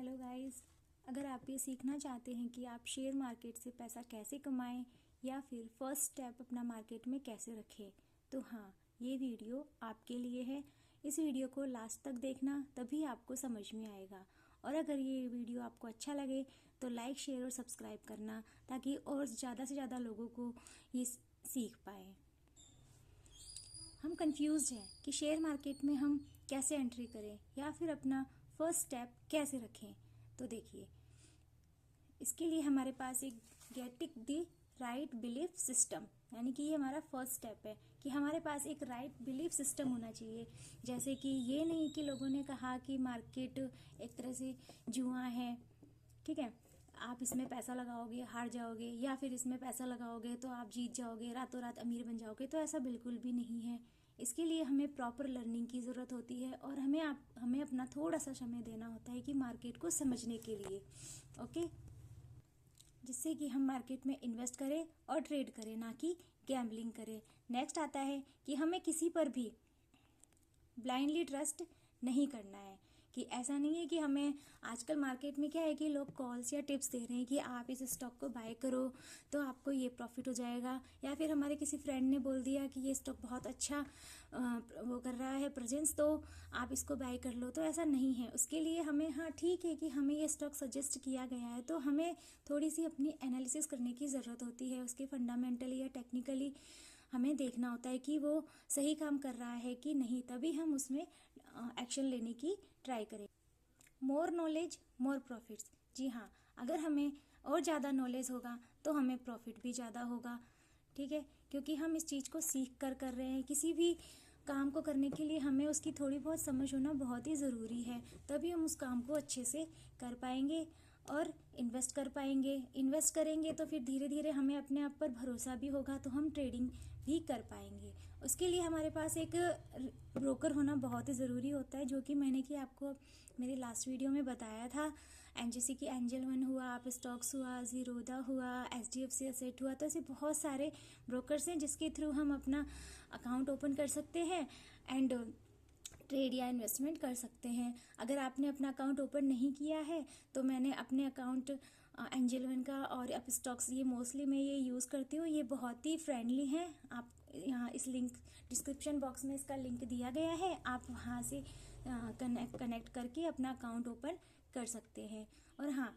Hello guys, अगर आप ये सीखना चाहते हैं कि आप शेयर मार्केट से पैसा कैसे कमाएं या फिर फर्स्ट स्टेप अपना मार्केट में कैसे रखें, तो हाँ, ये वीडियो आपके लिए है। इस वीडियो को लास्ट तक देखना, तभी आपको समझ में आएगा। और अगर ये वीडियो आपको अच्छा लगे तो लाइक, शेयर और सब्सक्राइब करना, ताकि और ज़्यादा से ज़्यादा लोगों को ये सीख पाए। हम कंफ्यूज हैं कि शेयर मार्केट में हम कैसे एंट्री करें या फिर अपना फर्स्ट स्टेप कैसे रखें। तो देखिए, इसके लिए हमारे पास एक getting the right belief system, यानी कि ये हमारा फर्स्ट स्टेप है कि हमारे पास एक राइट बिलीफ सिस्टम होना चाहिए। जैसे कि ये नहीं कि लोगों ने कहा कि मार्केट एक तरह से जुआ है, ठीक है, आप इसमें पैसा लगाओगे हार जाओगे, या फिर इसमें पैसा लगाओगे तो आप जीत जाओगे, रातों रात अमीर बन जाओगे। तो ऐसा बिल्कुल भी नहीं है। इसके लिए हमें प्रॉपर लर्निंग की ज़रूरत होती है और हमें अपना थोड़ा सा समय देना होता है कि मार्केट को समझने के लिए, ओके, जिससे कि हम मार्केट में इन्वेस्ट करें और ट्रेड करें, ना कि गैम्बलिंग करें। नेक्स्ट आता है कि हमें किसी पर भी ब्लाइंडली ट्रस्ट नहीं करना है। कि ऐसा नहीं है कि हमें, आजकल मार्केट में क्या है कि लोग कॉल्स या टिप्स दे रहे हैं कि आप इस स्टॉक को बाय करो तो आपको ये प्रॉफिट हो जाएगा, या फिर हमारे किसी फ्रेंड ने बोल दिया कि ये स्टॉक बहुत अच्छा वो कर रहा है प्रेजेंस, तो आप इसको बाय कर लो। तो ऐसा नहीं है। उसके लिए हमें, हाँ ठीक है कि हमें ये स्टॉक सजेस्ट किया गया है, तो हमें थोड़ी सी अपनी एनालिसिस करने की ज़रूरत होती है। उसके फंडामेंटली या टेक्निकली हमें देखना होता है कि वो सही काम कर रहा है कि नहीं, तभी हम उसमें एक्शन लेने की ट्राई करें। मोर नॉलेज मोर प्रॉफिट्स। जी हाँ, अगर हमें और ज़्यादा नॉलेज होगा तो हमें प्रॉफिट भी ज़्यादा होगा, ठीक है, क्योंकि हम इस चीज़ को सीख कर रहे हैं। किसी भी काम को करने के लिए हमें उसकी थोड़ी बहुत समझ होना बहुत ही ज़रूरी है, तभी हम उस काम को अच्छे से कर पाएंगे और इन्वेस्ट कर पाएंगे। इन्वेस्ट करेंगे तो फिर धीरे धीरे हमें अपने आप पर भरोसा भी होगा, तो हम ट्रेडिंग भी कर पाएंगे। उसके लिए हमारे पास एक ब्रोकर होना बहुत ही ज़रूरी होता है, जो कि मैंने कि आपको मेरे लास्ट वीडियो में बताया था। एनजीसी की एंजल वन हुआ, आप स्टॉक्स हुआ, जीरोधा हुआ, एचडीएफसी एसेट हुआ, तो ऐसे बहुत सारे ब्रोकर्स हैं जिसके थ्रू हम अपना अकाउंट ओपन कर सकते हैं एंड ट्रेड या इन्वेस्टमेंट कर सकते हैं। अगर आपने अपना अकाउंट ओपन नहीं किया है तो मैंने अपने अकाउंट एंजल वन का और अप स्टॉक्स, ये मोस्टली मैं ये यूज़ करती हूँ। ये बहुत ही फ्रेंडली हैं। आप यहाँ इस लिंक, डिस्क्रिप्शन बॉक्स में इसका लिंक दिया गया है, आप वहाँ से कनेक्ट करके अपना अकाउंट ओपन कर सकते हैं। और हाँ,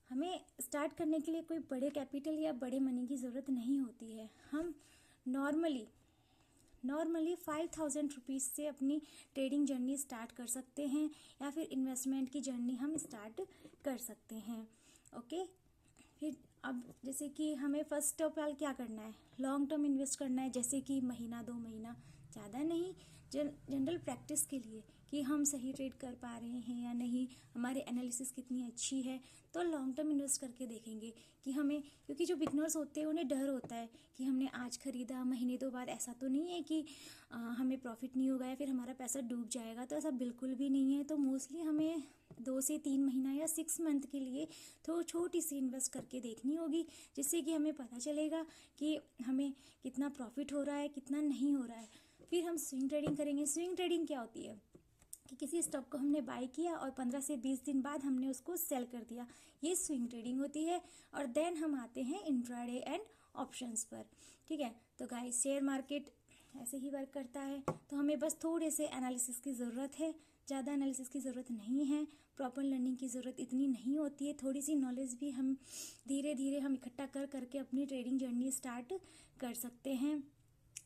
हमें स्टार्ट करने के लिए कोई बड़े कैपिटल या बड़े मनी की ज़रूरत नहीं होती है। हम नॉर्मली 5000 रुपीज़ से अपनी ट्रेडिंग जर्नी स्टार्ट कर सकते हैं, या फिर इन्वेस्टमेंट की जर्नी हम स्टार्ट कर सकते हैं, ओके। फिर अब जैसे कि हमें फर्स्ट ऑफ ऑल क्या करना है, लॉन्ग टर्म इन्वेस्ट करना है, जैसे कि महीना 2 महीना, ज़्यादा नहीं, जनरल प्रैक्टिस के लिए कि हम सही ट्रेड कर पा रहे हैं या नहीं, हमारी एनालिसिस कितनी अच्छी है। तो लॉन्ग टर्म इन्वेस्ट करके देखेंगे कि हमें, क्योंकि जो बिगनर्स होते हैं उन्हें डर होता है कि हमने आज खरीदा, महीने 2 बाद ऐसा तो नहीं है कि हमें प्रॉफिट नहीं होगा या फिर हमारा पैसा डूब जाएगा। तो ऐसा बिल्कुल भी नहीं है। तो मोस्टली हमें 2 से 3 महीना या 6 मंथ के लिए तो छोटी सी इन्वेस्ट करके देखनी होगी, जिससे कि हमें पता चलेगा कि हमें कितना प्रॉफिट हो रहा है, कितना नहीं हो रहा है। फिर हम स्विंग ट्रेडिंग करेंगे। स्विंग ट्रेडिंग क्या होती है कि किसी स्टॉक को हमने बाय किया और 15 से 20 दिन बाद हमने उसको सेल कर दिया, ये स्विंग ट्रेडिंग होती है। और देन हम आते हैं इंट्राडे एंड ऑप्शंस पर, ठीक है। तो गाइस, शेयर मार्केट ऐसे ही वर्क करता है। तो हमें बस थोड़े से एनालिसिस की ज़रूरत है, ज़्यादा एनालिसिस की ज़रूरत नहीं है, प्रॉपर लर्निंग की ज़रूरत इतनी नहीं होती है। थोड़ी सी नॉलेज भी हम धीरे धीरे हम इकट्ठा करके अपनी ट्रेडिंग जर्नी स्टार्ट कर सकते हैं।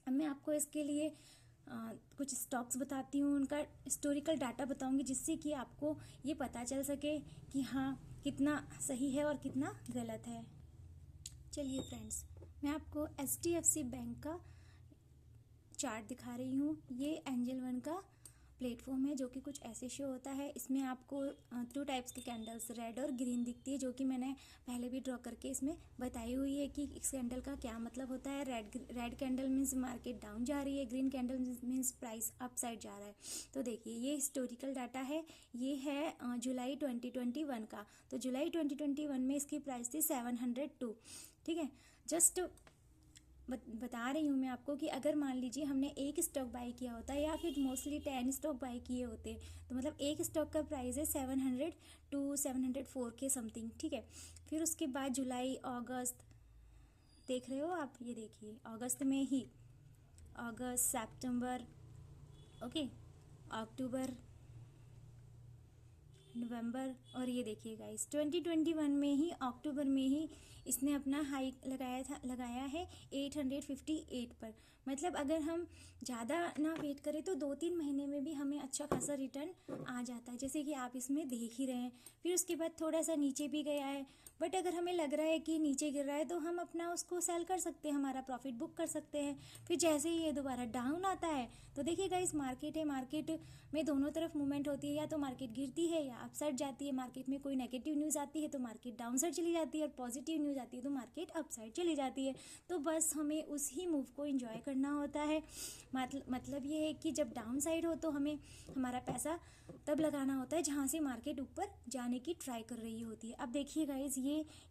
अब मैं आपको इसके लिए कुछ स्टॉक्स बताती हूँ, उनका हिस्टोरिकल डाटा बताऊंगी, जिससे कि आपको ये पता चल सके कि हाँ, कितना सही है और कितना गलत है। चलिए फ्रेंड्स, मैं आपको एचडीएफसी बैंक का चार्ट दिखा रही हूँ। ये एंजल वन का प्लेटफॉर्म है, जो कि कुछ ऐसे शो होता है। इसमें आपको 2 टाइप्स की कैंडल्स, रेड और ग्रीन दिखती है, जो कि मैंने पहले भी ड्रॉ करके इसमें बताई हुई है कि इस कैंडल का क्या मतलब होता है। Red candle means market down जा रही है, green candle means price up side जा रहा है। तो देखिए, ये हिस्टोरिकल डाटा है। ये है जुलाई 2021 का। तो जुलाई 2021 में इसकी प्राइस थी 702, ठीक है। जस्ट बता रही हूँ मैं आपको कि अगर मान लीजिए हमने एक स्टॉक बाई किया होता है या फिर मोस्टली 10 स्टॉक बाई किए होते, तो मतलब एक स्टॉक का प्राइस है 700 to 704 के समथिंग, ठीक है। फिर उसके बाद जुलाई, अगस्त, देख रहे हो आप, ये देखिए अगस्त में ही, अगस्त, सितंबर, ओके, अक्टूबर, नवंबर, और ये देखिए गाइस 2021 में ही अक्टूबर में ही इसने अपना हाई लगाया है 858 पर। मतलब अगर हम ज़्यादा ना वेट करें तो 2-3 महीने में भी हमें अच्छा खासा रिटर्न आ जाता है, जैसे कि आप इसमें देख ही रहे हैं। फिर उसके बाद थोड़ा सा नीचे भी गया है, बट अगर हमें लग रहा है कि नीचे गिर रहा है तो हम अपना उसको सेल कर सकते हैं, हमारा प्रॉफिट बुक कर सकते हैं। फिर जैसे ही ये दोबारा डाउन आता है तो देखिएगा इस मार्केट है, मार्केट में दोनों तरफ मूवमेंट होती है, या तो मार्केट गिरती है या अपसाइड जाती है। मार्केट में कोई नेगेटिव न्यूज़ आती है तो मार्केट डाउन साइड चली जाती है, और पॉजिटिव न्यूज़ आती है तो मार्केट अप साइड चली जाती है। तो बस हमें उस ही मूव को एंजॉय करना होता है। मतलब ये है कि जब डाउन साइड हो तो हमें हमारा पैसा तब लगाना होता है जहाँ से मार्केट ऊपर जाने की ट्राई कर रही होती है। अब देखिए गाइज,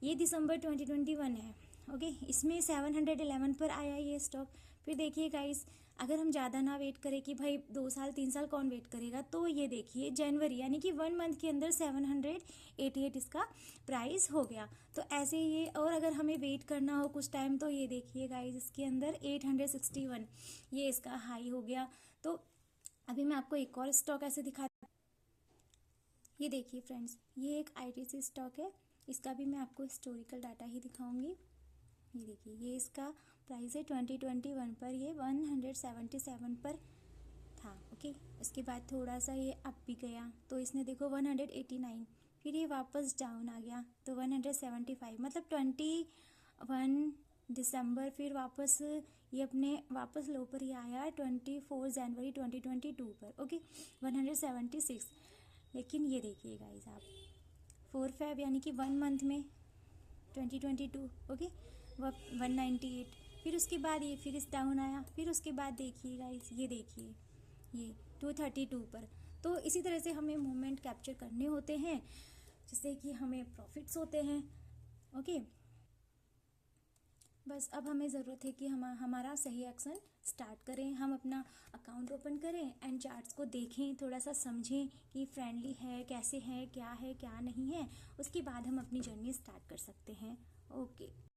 ये दिसंबर 2021 है, ओके, इसमें 711 पर आया ये स्टॉक। फिर देखिए गाइज, अगर हम ज़्यादा ना वेट करें कि भाई 2 साल 3 साल कौन वेट करेगा, तो ये देखिए जनवरी यानी कि 1 मंथ के अंदर 788 इसका प्राइस हो गया। तो ऐसे ये, और अगर हमें वेट करना हो कुछ टाइम तो ये देखिए गाइज, इसके अंदर 861 ये इसका हाई हो गया। तो अभी मैं आपको एक और स्टॉक ऐसे दिखा, ये देखिए फ्रेंड्स, ये एक आईटीसी स्टॉक है, इसका भी मैं आपको हिस्टोरिकल डाटा ही दिखाऊंगी। ये देखिए, ये इसका प्राइस है 2021 पर, ये 177 पर था, ओके। उसके बाद थोड़ा सा ये अप भी गया तो इसने देखो 189, फिर ये वापस डाउन आ गया तो 175, मतलब 21 दिसंबर, फिर वापस ये अपने वापस लो पर ही आया 24 जनवरी 2022 पर, ओके, 176। लेकिन ये देखिए गाइस आप, 4 फेब यानी कि 1 मंथ में 2022, ओके, 198। फिर उसके बाद ये फिर इस डाउन आया, फिर उसके बाद देखिए गाइस, ये देखिए ये 232 पर। तो इसी तरह से हमें मूवमेंट कैप्चर करने होते हैं जिससे कि हमें प्रॉफिट्स होते हैं, ओके। बस अब हमें ज़रूरत है कि हमारा सही एक्शन स्टार्ट करें, हम अपना अकाउंट ओपन करें एंड चार्ट्स को देखें, थोड़ा सा समझें कि फ्रेंडली है, कैसे है, क्या नहीं है। उसके बाद हम अपनी जर्नी स्टार्ट कर सकते हैं, ओके।